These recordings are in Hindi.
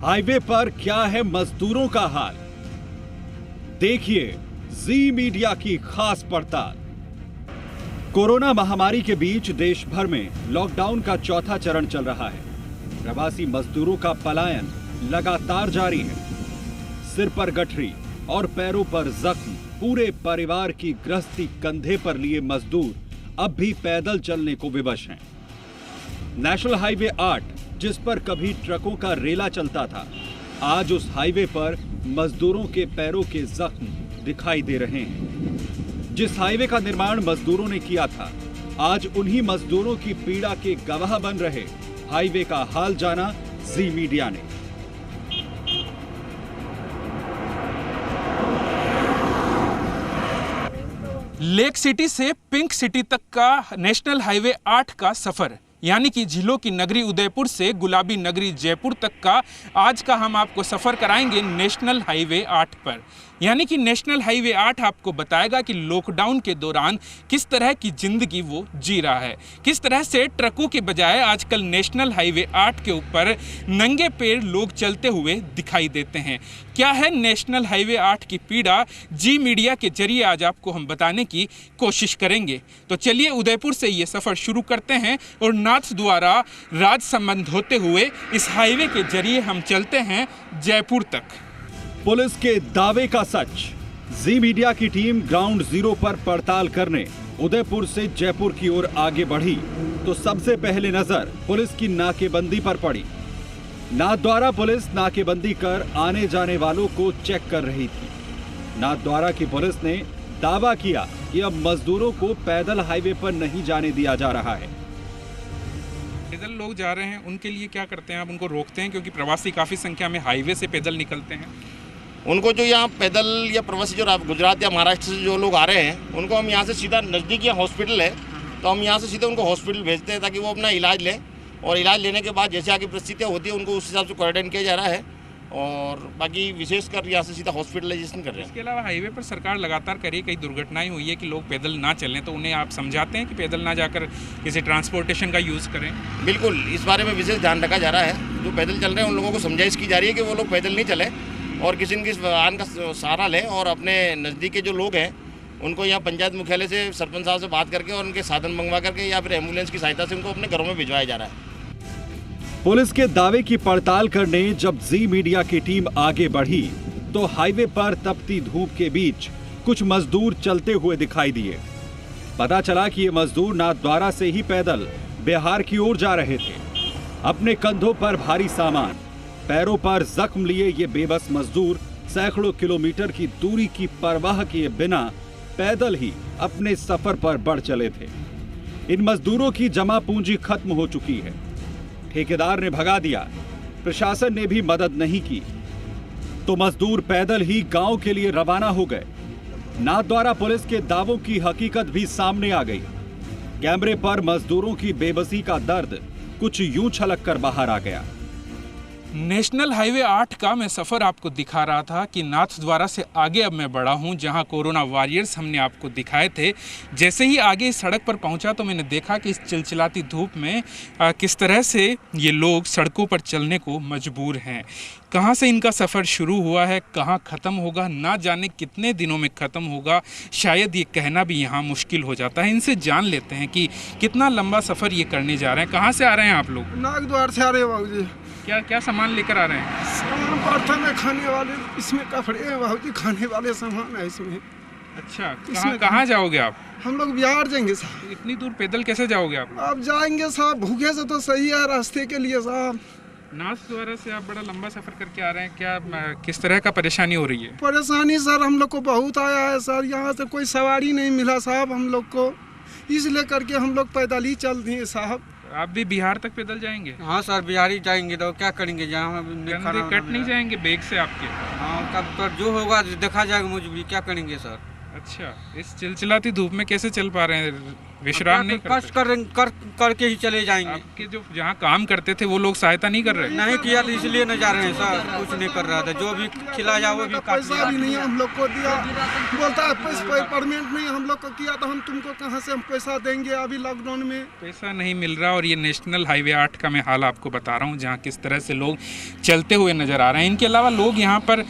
हाईवे पर क्या है मजदूरों का हाल, देखिए जी मीडिया की खास पड़ताल। कोरोना महामारी के बीच देश भर में लॉकडाउन का चौथा चरण चल रहा है। प्रवासी मजदूरों का पलायन लगातार जारी है। सिर पर गठरी और पैरों पर जख्म, पूरे परिवार की गृहस्थी कंधे पर लिए मजदूर अब भी पैदल चलने को विवश हैं। नेशनल हाईवे 8, जिस पर कभी ट्रकों का रेला चलता था, आज उस हाईवे पर मजदूरों के पैरों के जख्म दिखाई दे रहे हैं। जिस हाईवे का निर्माण मजदूरों ने किया था, आज उन्हीं मजदूरों की पीड़ा के गवाह बन रहे हाईवे का हाल जाना जी मीडिया ने। लेक सिटी से पिंक सिटी तक का नेशनल हाईवे 8 का सफर, यानी कि झीलों की नगरी उदयपुर से गुलाबी नगरी जयपुर तक का आज का हम आपको सफ़र कराएंगे नेशनल हाईवे 8 पर। यानी कि नेशनल हाईवे 8 आपको बताएगा कि लॉकडाउन के दौरान किस तरह की ज़िंदगी वो जी रहा है, किस तरह से ट्रकों के बजाय आजकल नेशनल हाईवे 8 के ऊपर नंगे पैर लोग चलते हुए दिखाई देते हैं। क्या है नेशनल हाईवे 8 की पीड़ा, जी मीडिया के जरिए आज आपको हम बताने की कोशिश करेंगे। तो चलिए उदयपुर से ये सफ़र शुरू करते हैं और नाथ द्वारा राजसमंद होते हुए इस हाईवे के जरिए हम चलते हैं जयपुर तक। पुलिस के दावे का सच। जी मीडिया की टीम ग्राउंड जीरो पर पड़ताल करने उदयपुर से जयपुर की ओर आगे बढ़ी तो सबसे पहले नजर पुलिस की नाकेबंदी पर पड़ी। नाथद्वारा पुलिस नाकेबंदी कर आने जाने वालों को चेक कर रही थी। नाथद्वारा की पुलिस ने दावा किया कि अब मजदूरों को पैदल हाईवे पर नहीं जाने दिया जा रहा है। पैदल लोग जा रहे हैं, उनके लिए क्या करते हैं? आप उनको रोकते हैं क्योंकि प्रवासी काफ़ी संख्या में हाईवे से पैदल निकलते हैं। उनको जो यहाँ पैदल या प्रवासी जो गुजरात या महाराष्ट्र से जो लोग आ रहे हैं, उनको हम यहाँ से सीधा नज़दीक यहाँ हॉस्पिटल है, तो हम यहाँ से सीधे उनको हॉस्पिटल भेजते हैं ताकि वो अपना इलाज लें। और इलाज लेने के बाद जैसे आगे परिस्थितियाँ होती है उनको उस हिसाब से क्वारंटाइन किया जा रहा है। और बाकी विशेषकर यहाँ से सीधा हॉस्पिटलाइजेशन कर रहे हैं। इसके अलावा हाईवे पर सरकार लगातार करी, कई दुर्घटनाएं हुई है कि लोग पैदल ना चलें, तो उन्हें आप समझाते हैं कि पैदल ना जाकर किसी ट्रांसपोर्टेशन का यूज़ करें? बिल्कुल, इस बारे में विशेष ध्यान रखा जा रहा है। जो पैदल चल रहे हैं उन लोगों को समझाइश की जा रही है कि वो लोग पैदल नहीं चलें और किसी न किसी वाहन का सहारा लें। और अपने नज़दीक के जो लोग हैं उनको यहाँ पंचायत मुख्यालय से सरपंच साहब से बात करके और उनके साधन मंगवा करके या फिर एम्बुलेंस की सहायता से उनको अपने घरों में भिजवाया जा रहा है। पुलिस के दावे की पड़ताल करने जब जी मीडिया की टीम आगे बढ़ी तो हाईवे पर तपती धूप के बीच कुछ मजदूर चलते हुए दिखाई दिए। पता चला कि ये मजदूर नाथद्वारा से ही पैदल बिहार की ओर जा रहे थे। अपने कंधों पर भारी सामान, पैरों पर जख्म लिए ये बेबस मजदूर सैकड़ों किलोमीटर की दूरी की परवाह किए बिना पैदल ही अपने सफर पर बढ़ चले थे। इन मजदूरों की जमा पूंजी खत्म हो चुकी है। ठेकेदार ने भगा दिया, प्रशासन ने भी मदद नहीं की, तो मजदूर पैदल ही गांव के लिए रवाना हो गए। नाथद्वारा पुलिस के दावों की हकीकत भी सामने आ गई। कैमरे पर मजदूरों की बेबसी का दर्द कुछ यूं छलक कर बाहर आ गया। नेशनल हाईवे 8 का मैं सफ़र आपको दिखा रहा था कि नाथद्वारा से आगे अब मैं बढ़ा हूं, जहां कोरोना वॉरियर्स हमने आपको दिखाए थे। जैसे ही आगे इस सड़क पर पहुंचा तो मैंने देखा कि इस चिलचिलाती धूप में किस तरह से ये लोग सड़कों पर चलने को मजबूर हैं। कहां से इनका सफ़र शुरू हुआ है, कहां ख़त्म होगा, ना जाने कितने दिनों में ख़त्म होगा, शायद ये कहना भी यहाँ मुश्किल हो जाता है। इनसे जान लेते हैं कि कितना लंबा सफ़र ये करने जा रहे हैं। कहाँ से आ रहे हैं आप लोग? नाथद्वारा से आ रहे हैं बाबूजी। क्या सामान लेकर आ रहे हैं? सामान पार्था में खाने वाले, इसमें कपड़े हैं बाबूजी, खाने वाले सामान है इसमें। अच्छा, कहाँ जाओगे आप? हम लोग बिहार जाएंगे साहब। इतनी दूर पैदल कैसे जाओगे आप? अब जाएंगे साहब, भूखे से तो सही है रास्ते के लिए साहब। नाथद्वारा से आप बड़ा लंबा सफर करके आ रहे हैं, क्या किस तरह का परेशानी हो रही है? परेशानी सर हम लोग को बहुत आया है सर, यहाँ से कोई सवारी नहीं मिला साहब हम लोग को, इसलिए करके हम लोग पैदल ही चल दिए साहब। आप भी बिहार तक पैदल जाएंगे? हाँ सर, बिहार ही जाएंगे तो क्या करेंगे, जहाँ कट नहीं जाएंगे बैग से आपके? हाँ, कब तो जो होगा देखा जाएगा, मजबूरी क्या करेंगे सर। अच्छा, इस चिलचिलाती धूप में कैसे चल पा रहे हैं? विश्राम नहीं कष्ट करते? करके ही चले जाएंगे। आपके जो जहाँ काम करते थे वो लोग सहायता नहीं कर रहे? नहीं किया तो इसलिए न जा रहे हैं सर, कुछ नहीं कर रहा था। जो भी खिलाया वो भी काट पैसा लिया। भी नहीं हम लोग को दिया, बोलता है पैसा पेमेंट नहीं हम लोग को किया तो हम तुमको कहाँ से हम पैसा देंगे अभी लॉकडाउन में। पैसा नहीं मिल रहा। और ये नेशनल हाईवे 8 का मैं हाल आपको बता रहा हूँ, जहाँ किस तरह से लोग चलते हुए नज़र आ रहे हैं। इनके अलावा लोग यहाँ पर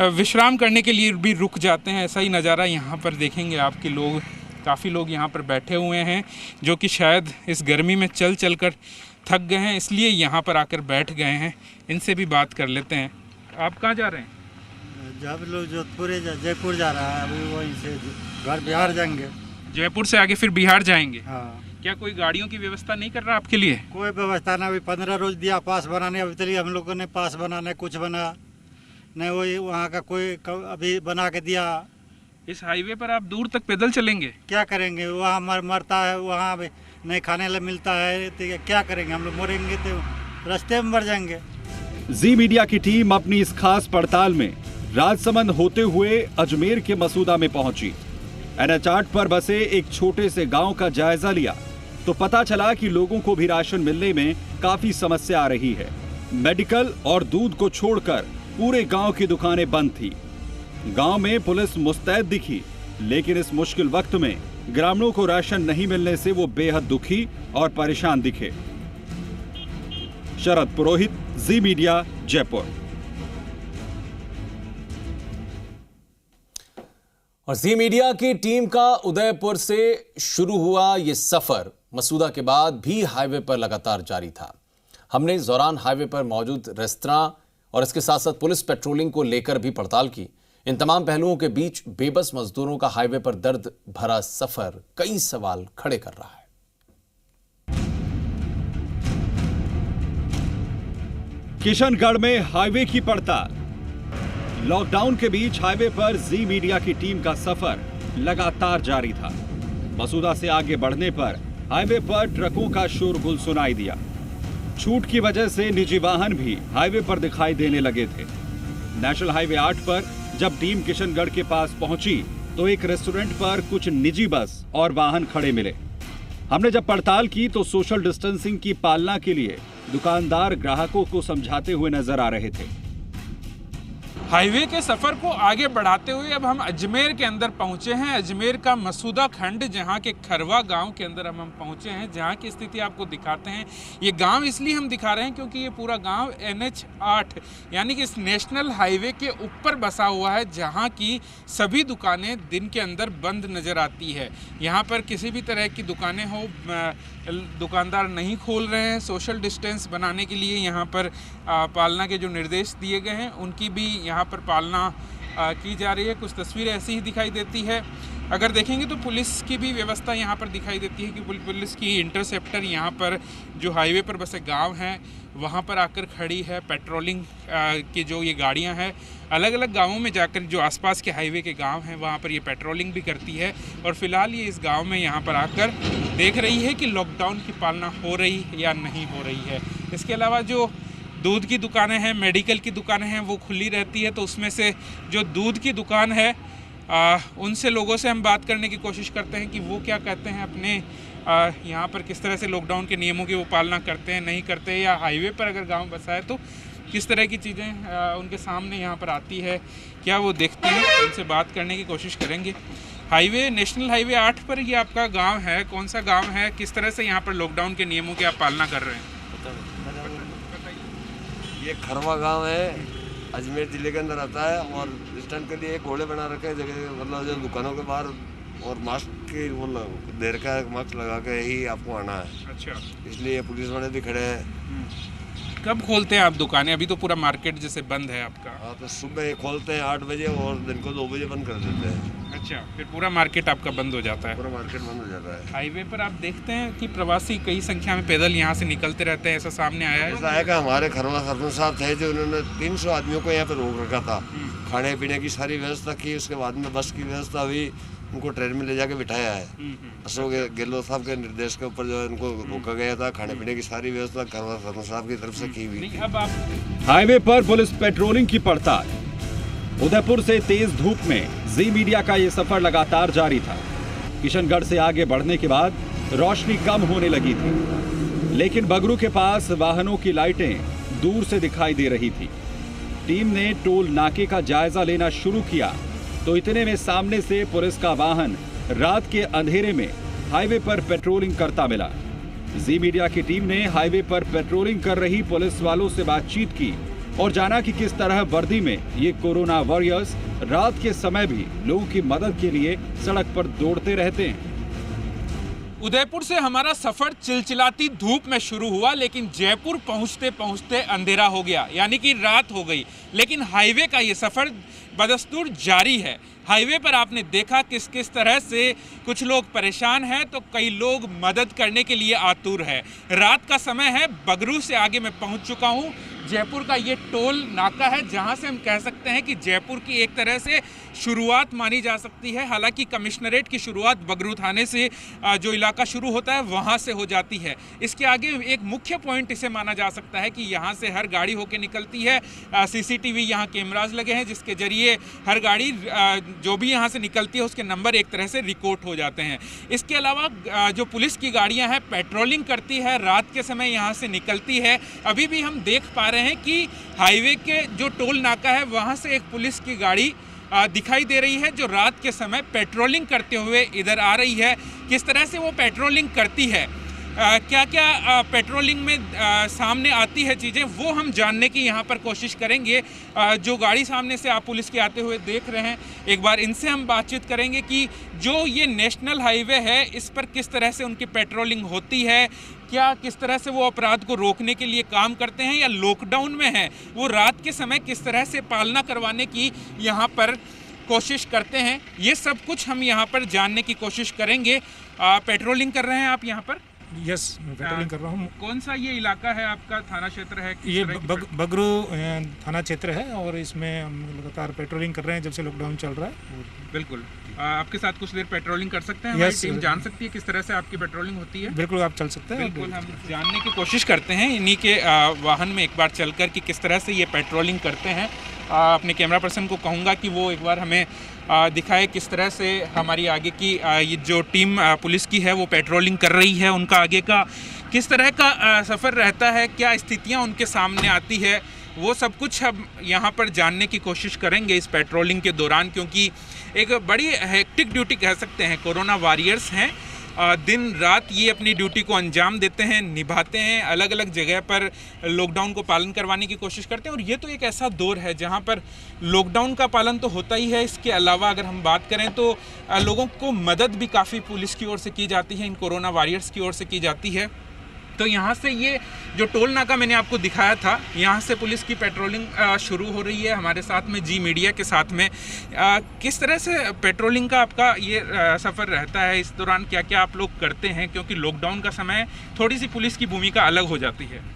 विश्राम करने के लिए भी रुक जाते हैं। ऐसा ही नज़ारा यहाँ पर देखेंगे आपके लोग। काफ़ी लोग यहाँ पर बैठे हुए हैं जो कि शायद इस गर्मी में चल चल कर थक गए हैं, इसलिए यहाँ पर आकर बैठ गए हैं। इनसे भी बात कर लेते हैं। आप कहाँ जा रहे हैं? जब लोग जोधपुर जयपुर जा रहा है, अभी वहीं से घर बिहार जाएंगे। जयपुर से आगे फिर बिहार जाएंगे? हाँ। क्या कोई गाड़ियों की व्यवस्था नहीं कर रहा आपके लिए? कोई व्यवस्था ना, अभी 15 रोज दिया पास बनाने, अभी तक हम लोगों ने पास बनाने कुछ बना नहीं। वही वहाँ का कोई अभी बना के दिया। इस हाईवे पर आप दूर तक पैदल चलेंगे? क्या करेंगे, वहाँ मरता है, वहाँ भी नहीं खाने ला मिलता है, तो क्या करेंगे हम लोग? मरेंगे तो रास्ते में मर जाएंगे। जी मीडिया की टीम अपनी इस खास पड़ताल में राजसमंद होते हुए अजमेर के मसूदा में पहुंची। NH 8 पर बसे एक छोटे से गांव का जायजा लिया तो पता चला कि लोगों को भी राशन मिलने में काफी समस्या आ रही है। मेडिकल और दूध को छोड़कर पूरे गांव की दुकानें बंद थी। गांव में पुलिस मुस्तैद दिखी, लेकिन इस मुश्किल वक्त में ग्रामीणों को राशन नहीं मिलने से वो बेहद दुखी और परेशान दिखे। शरद पुरोहित, जी मीडिया, जयपुर। और जी मीडिया की टीम का उदयपुर से शुरू हुआ ये सफर मसूदा के बाद भी हाईवे पर लगातार जारी था। हमने इस दौरान हाईवे पर मौजूद रेस्तरां और इसके साथ साथ पुलिस पेट्रोलिंग को लेकर भी पड़ताल की। इन तमाम पहलुओं के बीच बेबस मजदूरों का हाईवे पर दर्द भरा सफर कई सवाल खड़े कर रहा है। किशनगढ़ में हाईवे की पड़ताल। लॉकडाउन के बीच हाईवे पर जी मीडिया की टीम का सफर लगातार जारी था। मसूदा से आगे बढ़ने पर हाईवे पर ट्रकों का शोरगुल सुनाई दिया। छूट की वजह से निजी वाहन भी हाईवे पर दिखाई देने लगे थे। नेशनल हाईवे 8 पर जब टीम किशनगढ़ के पास पहुंची तो एक रेस्टोरेंट पर कुछ निजी बस और वाहन खड़े मिले। हमने जब पड़ताल की तो सोशल डिस्टेंसिंग की पालना के लिए दुकानदार ग्राहकों को समझाते हुए नजर आ रहे थे। हाईवे के सफर को आगे बढ़ाते हुए अब हम अजमेर के अंदर पहुंचे हैं। अजमेर का मसूदा खंड, जहां के खरवा गांव के अंदर हम पहुंचे हैं, जहां की स्थिति आपको दिखाते हैं। ये गांव इसलिए हम दिखा रहे हैं क्योंकि ये पूरा गांव NH 8 यानी कि इस नेशनल हाईवे के ऊपर बसा हुआ है, जहां की सभी दुकानें दिन के अंदर बंद नज़र आती है। यहाँ पर किसी भी तरह की दुकानें हो, दुकानदार नहीं खोल रहे हैं। सोशल डिस्टेंस बनाने के लिए यहाँ पर पालना के जो निर्देश दिए गए हैं उनकी भी यहाँ पर पालना की जा रही है। कुछ तस्वीरें ऐसी ही दिखाई देती है। अगर देखेंगे तो पुलिस की भी व्यवस्था यहाँ पर दिखाई देती है कि पुलिस की इंटरसेप्टर यहाँ पर जो हाईवे पर बसे गांव हैं वहाँ पर आकर खड़ी है। पेट्रोलिंग की जो ये गाड़ियाँ हैं अलग अलग गांवों में जाकर जो आसपास के हाईवे के गांव हैं वहाँ पर ये पेट्रोलिंग भी करती है। और फिलहाल ये इस गांव में यहाँ पर आकर देख रही है कि लॉकडाउन की पालना हो रही या नहीं हो रही है। इसके अलावा जो दूध की दुकानें हैं, मेडिकल की दुकानें हैं, वो खुली रहती है। तो उसमें से जो दूध की दुकान है उनसे लोगों से हम बात करने की कोशिश करते हैं कि वो क्या कहते हैं अपने यहाँ पर किस तरह से लॉकडाउन के नियमों की वो पालना करते हैं, नहीं करते हैं, या हाईवे पर अगर गांव बसा है तो किस तरह की चीज़ें उनके सामने यहाँ पर आती है, क्या वो देखते हैं। उनसे बात करने की कोशिश करेंगे। हाईवे नेशनल हाईवे 8 पर ये आपका गांव है, कौन सा गांव है, किस तरह से यहाँ पर लॉकडाउन के नियमों की आप पालना कर रहे हैं? ये खरवा गांव है, अजमेर ज़िले के अंदर आता है। और स्टैंड के लिए एक घोड़े बना रखे हैं जगह, मतलब जो दुकानों के बाहर, और मास्क की वो देर का मास्क लगा के ही आपको आना है। अच्छा, इसलिए पुलिस वाले भी खड़े हैं। कब खोलते हैं आप दुकानें? अभी तो पूरा मार्केट जैसे बंद है आपका। हाँ, तो सुबह खोलते हैं 8 बजे और दिन को 2 बजे बंद कर देते हैं। अच्छा, फिर पूरा मार्केट आपका बंद हो जाता है? पूरा मार्केट बंद हो जाता है। हाईवे पर आप देखते हैं कि प्रवासी कई संख्या में पैदल यहाँ से निकलते रहते हैं, ऐसा सामने आया है? ऐसा है कि हमारे खरवा सरपंच साहब थे जो उन्होंने 300 आदमियों को यहाँ पर रोक रखा था। खाने पीने की सारी व्यवस्था की, उसके बाद में बस की व्यवस्था हुई, उनको ट्रेन में ले जाके बिठाया है। अशोक गहलोत साहब के निर्देश के ऊपर जो इनको रोका गया था, खाने पीने की सारी व्यवस्था खरवा सरपंच साहब की तरफ से की हुई थी। अब आप हाईवे पर पुलिस पेट्रोलिंग की पड़ताल। उदयपुर से तेज धूप में जी मीडिया का ये सफर लगातार जारी था। किशनगढ़ से आगे बढ़ने के बाद रोशनी कम होने लगी थी, लेकिन बगरू के पास वाहनों की लाइटें दूर से दिखाई दे रही थी। टीम ने टोल नाके का जायजा लेना शुरू किया तो इतने में सामने से पुलिस का वाहन रात के अंधेरे में हाईवे पर पेट्रोलिंग करता मिला। जी मीडिया की टीम ने हाईवे पर पेट्रोलिंग कर रही पुलिस वालों से बातचीत की और जाना कि किस तरह वर्दी में ये कोरोना वॉरियर्स रात के समय भी लोगों की मदद के लिए सड़क पर दौड़ते रहते हैं। उदयपुर से हमारा सफर चिलचिलाती धूप में शुरू हुआ, लेकिन जयपुर पहुंचते पहुंचते अंधेरा हो गया, यानी कि रात हो गई। लेकिन हाईवे का ये सफर बदस्तूर जारी है। हाईवे पर आपने देखा किस किस तरह से कुछ लोग परेशान हैं तो कई लोग मदद करने के लिए आतुर है। रात का समय है, बगरू से आगे मैं पहुंच चुका हूं। जयपुर का ये टोल नाका है जहां से हम कह सकते हैं कि जयपुर की एक तरह से शुरुआत मानी जा सकती है। हालांकि कमिश्नरेट की शुरुआत बगरू थाने से जो इलाका शुरू होता है वहां से हो जाती है। इसके आगे एक मुख्य पॉइंट इसे माना जा सकता है कि यहाँ से हर गाड़ी होकर निकलती है। CCTV यहाँ कैमराज लगे हैं जिसके जरिए हर गाड़ी जो भी यहाँ से निकलती है उसके नंबर एक तरह से रिकॉर्ड हो जाते हैं। इसके अलावा जो पुलिस की गाड़ियाँ हैं पेट्रोलिंग करती है, रात के समय यहाँ से निकलती है। अभी भी हम देख पा रहे हैं कि हाईवे के जो टोल नाका है वहाँ से एक पुलिस की गाड़ी दिखाई दे रही है जो रात के समय पेट्रोलिंग करते हुए इधर आ रही है। किस तरह से वो पेट्रोलिंग करती है, क्या क्या पेट्रोलिंग में सामने आती है चीज़ें, वो हम जानने की यहाँ पर कोशिश करेंगे। जो गाड़ी सामने से आप पुलिस के आते हुए देख रहे हैं, एक बार इनसे हम बातचीत करेंगे कि जो ये नेशनल हाईवे है इस पर किस तरह से उनकी पेट्रोलिंग होती है, क्या किस तरह से वो अपराध को रोकने के लिए काम करते हैं या लॉकडाउन में हैं, वो रात के समय किस तरह से पालना करवाने की यहाँ पर कोशिश करते हैं। ये सब कुछ हम यहाँ पर जानने की कोशिश करेंगे। पेट्रोलिंग कर रहे हैं आप यहाँ पर? यस, मैं पेट्रोलिंग कर रहा हूँ। कौन सा ये इलाका है आपका, थाना क्षेत्र है? ये बगरू थाना क्षेत्र है और इसमें हम लगातार पेट्रोलिंग कर रहे हैं जब से लॉकडाउन चल रहा है। बिल्कुल, आपके साथ कुछ देर पेट्रोलिंग कर सकते हैं? हमारी टीम जान सकती है किस तरह से आपकी पेट्रोलिंग होती है? बिल्कुल, आप चल सकते हैं। बिल्कुल, हम जानने की कोशिश करते हैं इन्हीं के वाहन में एक बार चलकर कि किस तरह से ये पेट्रोलिंग करते हैं। अपने कैमरा पर्सन को कहूँगा कि वो एक बार हमें दिखाए किस तरह से हमारी आगे की ये जो टीम पुलिस की है वो पेट्रोलिंग कर रही है, उनका आगे का किस तरह का सफ़र रहता है, क्या स्थितियां उनके सामने आती है, वो सब कुछ हम यहाँ पर जानने की कोशिश करेंगे इस पेट्रोलिंग के दौरान। क्योंकि एक बड़ी हेक्टिक ड्यूटी कह सकते हैं, कोरोना वॉरियर्स हैं, दिन रात ये अपनी ड्यूटी को अंजाम देते हैं, निभाते हैं, अलग अलग जगह पर लॉकडाउन को पालन करवाने की कोशिश करते हैं। और ये तो एक ऐसा दौर है जहाँ पर लॉकडाउन का पालन तो होता ही है, इसके अलावा अगर हम बात करें तो लोगों को मदद भी काफ़ी पुलिस की ओर से की जाती है, इन कोरोना वॉरियर्स की ओर से की जाती है। तो यहाँ से ये जो टोल नाका मैंने आपको दिखाया था, यहाँ से पुलिस की पेट्रोलिंग शुरू हो रही है हमारे साथ में, जी मीडिया के साथ में। किस तरह से पेट्रोलिंग का आपका ये सफ़र रहता है, इस दौरान क्या क्या आप लोग करते हैं? क्योंकि लॉकडाउन का समय थोड़ी सी पुलिस की भूमिका अलग हो जाती है।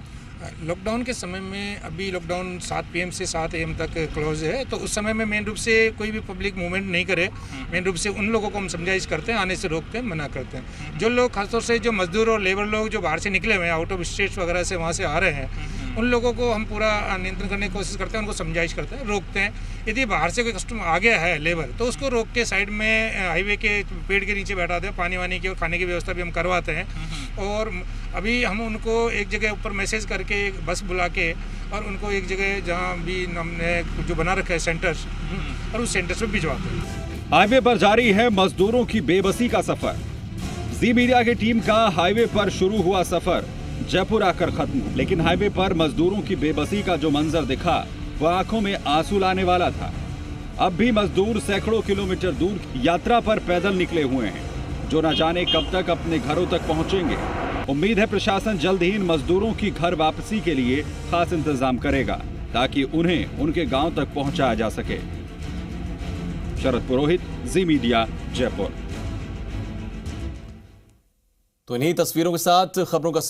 लॉकडाउन के समय में अभी लॉकडाउन 7 PM से 7 AM तक क्लोज है, तो उस समय में मेन रूप से कोई भी पब्लिक मूवमेंट नहीं करे। मेन रूप से उन लोगों को हम समझाइश करते हैं, आने से रोकते हैं, मना करते हैं। जो लोग खासतौर से जो मजदूर और लेबर लोग जो बाहर से निकले हुए हैं, आउट ऑफ स्टेट्स वगैरह से वहाँ से आ रहे हैं, उन लोगों को हम पूरा नियंत्रण करने की कोशिश करते हैं, उनको समझाइश करते हैं, रोकते हैं। यदि बाहर से कोई कस्टमर आ गया है लेबर, तो उसको रोक के साइड में हाईवे के पेड़ के नीचे बैठाते हैं, पानी वानी की और खाने की व्यवस्था भी हम करवाते हैं। और अभी हम उनको एक जगह ऊपर मैसेज करके एक बस बुला के और उनको एक जगह जहाँ भी हमने जो बना रखा है सेंटर्स, और उस सेंटर्स में भिजवाते हैं। हाईवे पर जारी है मजदूरों की बेबसी का सफर। जी मीडिया की टीम का हाईवे पर शुरू हुआ सफर जयपुर आकर खत्म, लेकिन हाईवे पर मजदूरों की बेबसी का जो मंजर दिखा वह आंखों में आंसू लाने वाला था। अब भी मजदूर सैकड़ों किलोमीटर दूर यात्रा पर पैदल निकले हुए हैं, जो न जाने कब तक अपने घरों तक पहुंचेंगे। उम्मीद है प्रशासन जल्द ही इन मजदूरों की घर वापसी के लिए खास इंतजाम करेगा ताकि उन्हें उनके गांव तक पहुंचाया जा सके। शरद पुरोहित, जी मीडिया, जयपुर। तो इन्हीं तस्वीरों के साथ खबरों का